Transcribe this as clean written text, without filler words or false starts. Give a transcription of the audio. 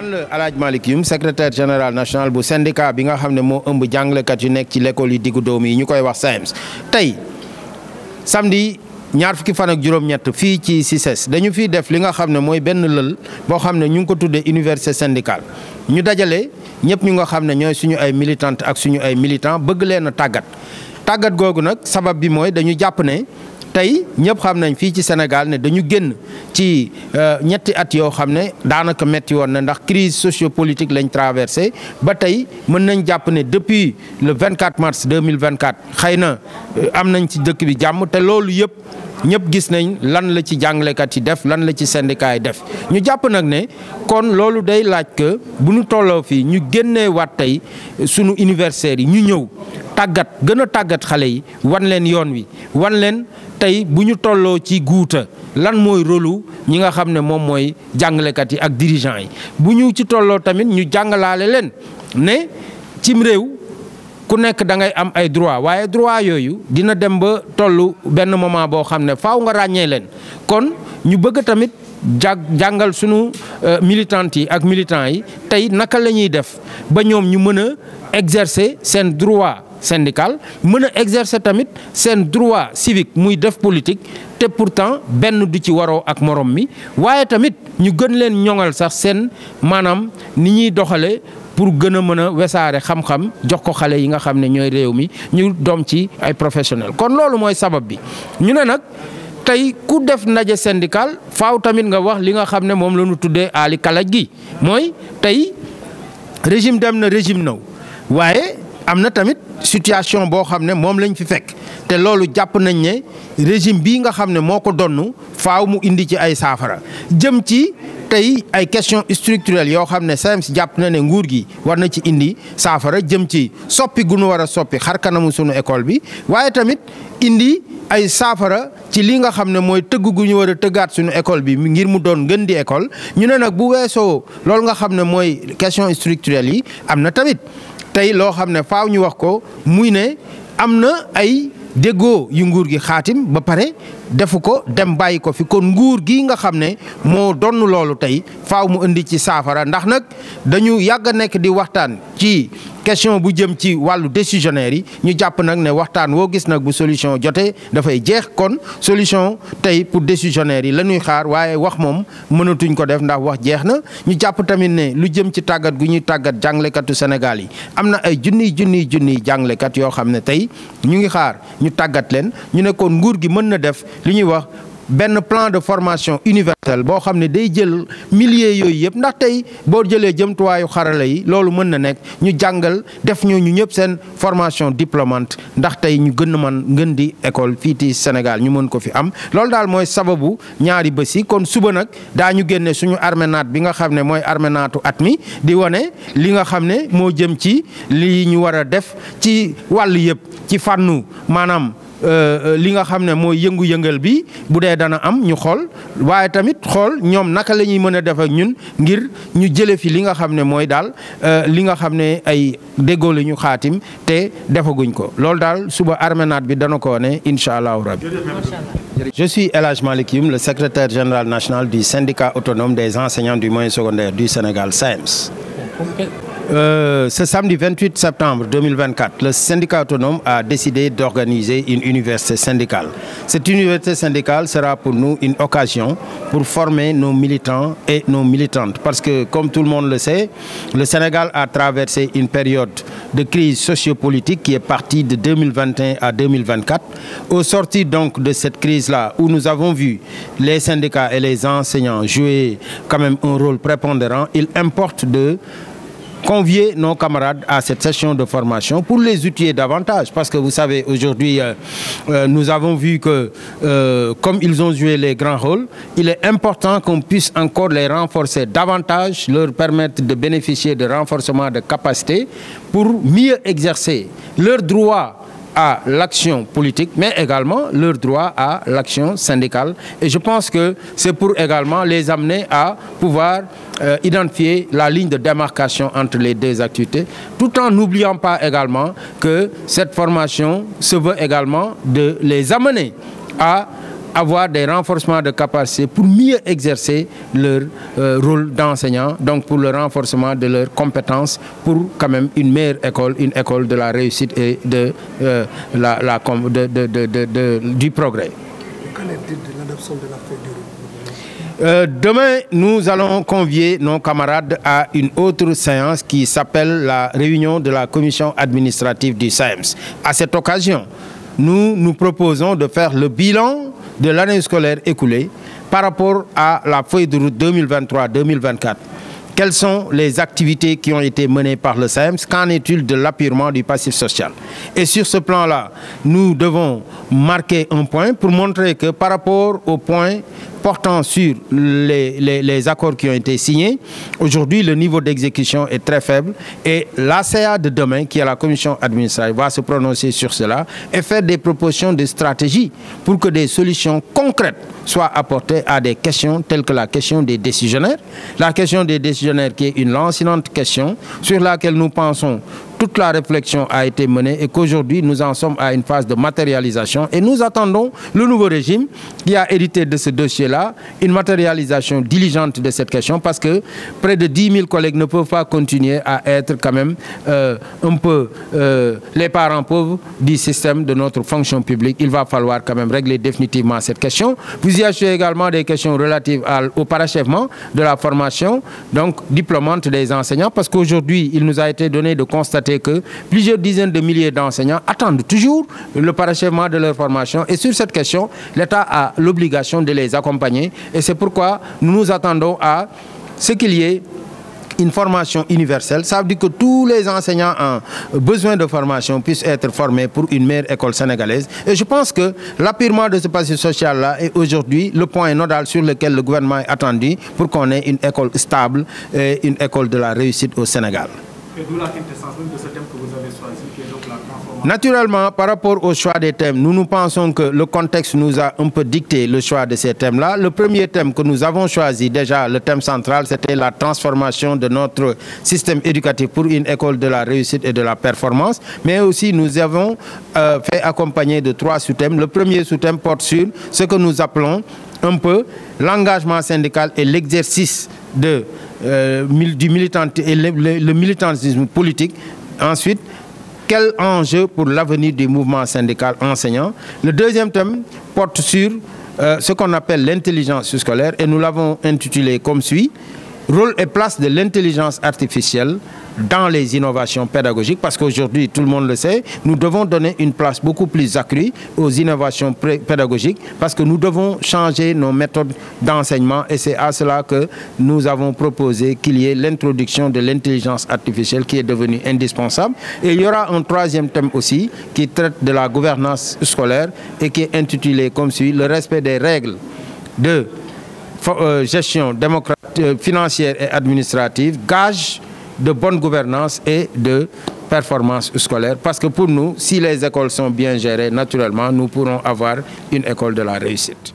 man la El Hadj Malick Youm secrétaire général national bu syndicat bi nga xam ne moo ëmb jàngalekat yu nekk ci l'école yi diggu dóom yi ñu koy wax SAEMS tey samedi ñaar fukki fan ak juróom-ñett fii ci CICES dañu fiy def li nga xam ne mooy benn lël boo xam ne ñu ngi ko tuddee université syndicale ñu dajale ñëpp ñu nga xam ne ñooy suñu ay militantes ak suñu ay militants bëgg leen a tàggat googu nag sabab bi mooy dañu jàpp ne tey ñëpp xam nañ fii ci Sénégal ne dañu génn ci ñetti at yoo xam ne daanaka metti woon na ndax crise sociopolitique lañ traversé ba tey mën nañ jàpp ne depuis le 24 mars 2024 xëy na am nañ ci dëkk bi jàmm te loolu yëpp ñëpp gis nañ lan la ci jàngalekat yi def lan la ci syndicat yi def ñu jàpp nag ne kon loolu day laaj que bu ñu tolloo fii ñu génnee waat tey sunu universitaires yi ñu ñëw gën a tàggat xale yi wan leen yoon wi wan leen tey bu ñu tolloo ci guuta lan mooy rôlu ñi nga xam ne moom mooy jàngalekat yi ak dirigeants yi bu ñu ci tolloo tamit ñu jàngalaale leen ne cim réew ku nekk da ngay am ay droit waaye droit yooyu dina dem ba tollu benn moment boo xam ne faaw nga ràññee leen kon ñu bëgg tamit jàngal sunu militantes yi ak militants yi tey naka la ñuy def ba ñoom ñu mën a exercer seen droit syndical mën a exercer tamit seen droit civique muy def politique te pourtant benn du ci waroo ak morom mi waaye tamit ñu gën leen ñoŋal sax seen maanaam ni ñuy doxale pour gën a mën a wesaare xam-xam jox ko xale yi nga xam ne ñooy réew mi ñu doom ci ay professionnels kon loolu mooy sabab bi ñu ne nag tey ku def ndaje syndical faaw tamit nga wax li nga xam ne moom la ñu tuddee aali kalaj gi mooy tey régime dem na régime naw waaye am na tamit situation boo xam ne moom lañ fi fekk te loolu jàpp nañ ne régime bii nga xam ne moo ko donnu faaw mu indi ci ay saafara jëm ci tey ay questions structurelles yoo xam ne SAEMS jàpp na ne nguur gi war na ci indi saafara jëm ci soppi gu nu war a soppi xar kanamu sunu école bi waaye tamit indi ay saafara ci li nga xam ne mooy tëgg gu ñu war a tëggaat suñu école bi ngir mu doon gën di école ñu ne nag bu weesoo loolu nga xam ne mooy questions structurelles yi am na tamit tey loo xam ne faaw ñu wax ko muy ne am na ay déggoo yu nguur gi xaatim ba pare defu ko dem bàyyi ko fi kon nguur gi nga xam ne moo donn loolu tey faaw mu indi ci saafara ndax nag dañu yàgg a nekk di waxtaan ci question bu jëm ci wàllu décisionnaire yi ñu jàpp nag ne waxtaan woo gis nag bu solution jotee dafay jeex kon solution tey pour décisionnaire yi la ñuy xaar waaye wax moom mënatuñ ko def ndax wax jeex na ñu jàpp tamit ne lu jëm ci tàggat gu ñuy tàggat jànglekatu Sénégal yi am na ay junniy jànglekat yoo xam ne tey ñu ngi xaar ñu tàggat leen ñu ne kon nguur gi mën na def li ñuy wax benn plan de formation universel boo xam ne day jël milliers yooyu yëpp ndax tey boo jëlee jëmtuwaayu xarala yi loolu mën na nekk ñu jàngal def ñooñu ñëpp seen formation diplômante ndax tey ñu gën a mën ngën di école fii ci Sénégal ñu mën ko fi am loolu daal mooy sababu ñaari bés yi kon suba nag daañu génne suñu arménate bi nga xam ne mooy arménatu at mi di wane li nga xam ne moo jëm ci li ñu war a def ci wàll yëpp ci fànnu maanaam li nga xam ne mooy yëngu-yëngal bi bu dee dana am ñu xool waaye tamit xool ñoom naka la ñuy mën a def ak ñun ngir ñu jële fi li nga xam ne mooy daal li nga xam ne ay déggoo la ñu xaatim te defaguñ ko loolu daal suba arménate bi dana ko wane incha allahu rabbi. Je suis El Hadj Malick Youm, le secrétaire général national du syndicat autonome des enseignants du moyen secondaire du Sénégal, SAEMS. Ce samedi 28 septembre 2024, le syndicat autonome a décidé d'organiser une université syndicale. Cette université syndicale sera pour nous une occasion pour former nos militants et nos militantes. Parce que, comme tout le monde le sait, le Sénégal a traversé une période de crise sociopolitique qui est partie de 2021 à 2024. Au sortir donc de cette crise-là, où nous avons vu les syndicats et les enseignants jouer quand même un rôle prépondérant, il importe de convier nos camarades à cette session de formation pour les outiller davantage parce que vous savez aujourd'hui nous avons vu que comme ils ont joué les grands rôles, il est important qu'on puisse encore les renforcer davantage, leur permettre de bénéficier de renforcement de capacité pour mieux exercer leurs droits à l'action politique, mais également leur droit à l'action syndicale. Et je pense que c'est pour également les amener à pouvoir identifier la ligne de démarcation entre les deux activités, tout en n'oubliant pas également que cette formation se veut également de les amener à avoir des renforcements de capacité pour mieux exercer leur rôle d'enseignant, donc pour le renforcement de leurs compétences, pour quand même une meilleure école, une école de la réussite et de, du progrès. Qu'en est-il de l'adoption de la feuille de route? Demain, nous allons convier nos camarades à une autre séance qui s'appelle la réunion de la commission administrative du SAEMS. À cette occasion, nous proposons de faire le bilan de l'année scolaire écoulée par rapport à la feuille de route 2023-2024. Quelles sont les activités qui ont été menées par le SAEMS? Qu'en est-il de l'appurement du passif social? Et sur ce plan-là, nous devons marquer un point pour montrer que par rapport au point portant sur les accords qui ont été signés, aujourd'hui le niveau d'exécution est très faible et l'ACA de demain, qui est la commission administrative, va se prononcer sur cela et faire des propositions de stratégie pour que des solutions concrètes soient apportées à des questions telles que la question des décisionnaires. La question des décisionnaires qui est une lancinante question sur laquelle nous pensons toute la réflexion a été menée et qu'aujourd'hui nous en sommes à une phase de matérialisation et nous attendons le nouveau régime qui a hérité de ce dossier-là, une matérialisation diligente de cette question parce que près de 10 000 collègues ne peuvent pas continuer à être quand même un peu les parents pauvres du système de notre fonction publique. Il va falloir quand même régler définitivement cette question. Vous y ajoutez également des questions relatives au parachèvement de la formation, donc diplômante des enseignants, parce qu'aujourd'hui il nous a été donné de constater que plusieurs dizaines de milliers d'enseignants attendent toujours le parachèvement de leur formation et sur cette question, l'État a l'obligation de les accompagner et c'est pourquoi nous nous attendons à ce qu'il y ait une formation universelle. Ça veut dire que tous les enseignants ont besoin de formation puissent être formés pour une meilleure école sénégalaise. Et je pense que l'appurement de ce passif social-là est aujourd'hui le point nodal sur lequel le gouvernement est attendu pour qu'on ait une école stable et une école de la réussite au Sénégal. Et d'où la quintessence même de ce thème que vous avez choisi, qui est donc la transformation. Naturellement, par rapport au choix des thèmes, nous pensons que le contexte nous a un peu dicté le choix de ces thèmes-là. Le premier thème que nous avons choisi, déjà le thème central, c'était la transformation de notre système éducatif pour une école de la réussite et de la performance. Mais aussi, nous avons fait accompagner de 3 sous-thèmes. Le premier sous-thème porte sur ce que nous appelons un peu l'engagement syndical et l'exercice du militantisme politique. Ensuite, quel enjeu pour l'avenir du mouvement syndical enseignant? Le deuxième thème porte sur ce qu'on appelle l'intelligence scolaire et nous l'avons intitulé comme suit: rôle et place de l'intelligence artificielle dans les innovations pédagogiques, parce qu'aujourd'hui, tout le monde le sait, nous devons donner une place beaucoup plus accrue aux innovations pédagogiques parce que nous devons changer nos méthodes d'enseignement et c'est à cela que nous avons proposé qu'il y ait l'introduction de l'intelligence artificielle qui est devenue indispensable. Et il y aura un troisième thème aussi qui traite de la gouvernance scolaire et qui est intitulé comme suit: le respect des règles de gestion financière et administrative, gage de bonne gouvernance et de performance scolaire. Parce que pour nous, si les écoles sont bien gérées, naturellement, nous pourrons avoir une école de la réussite.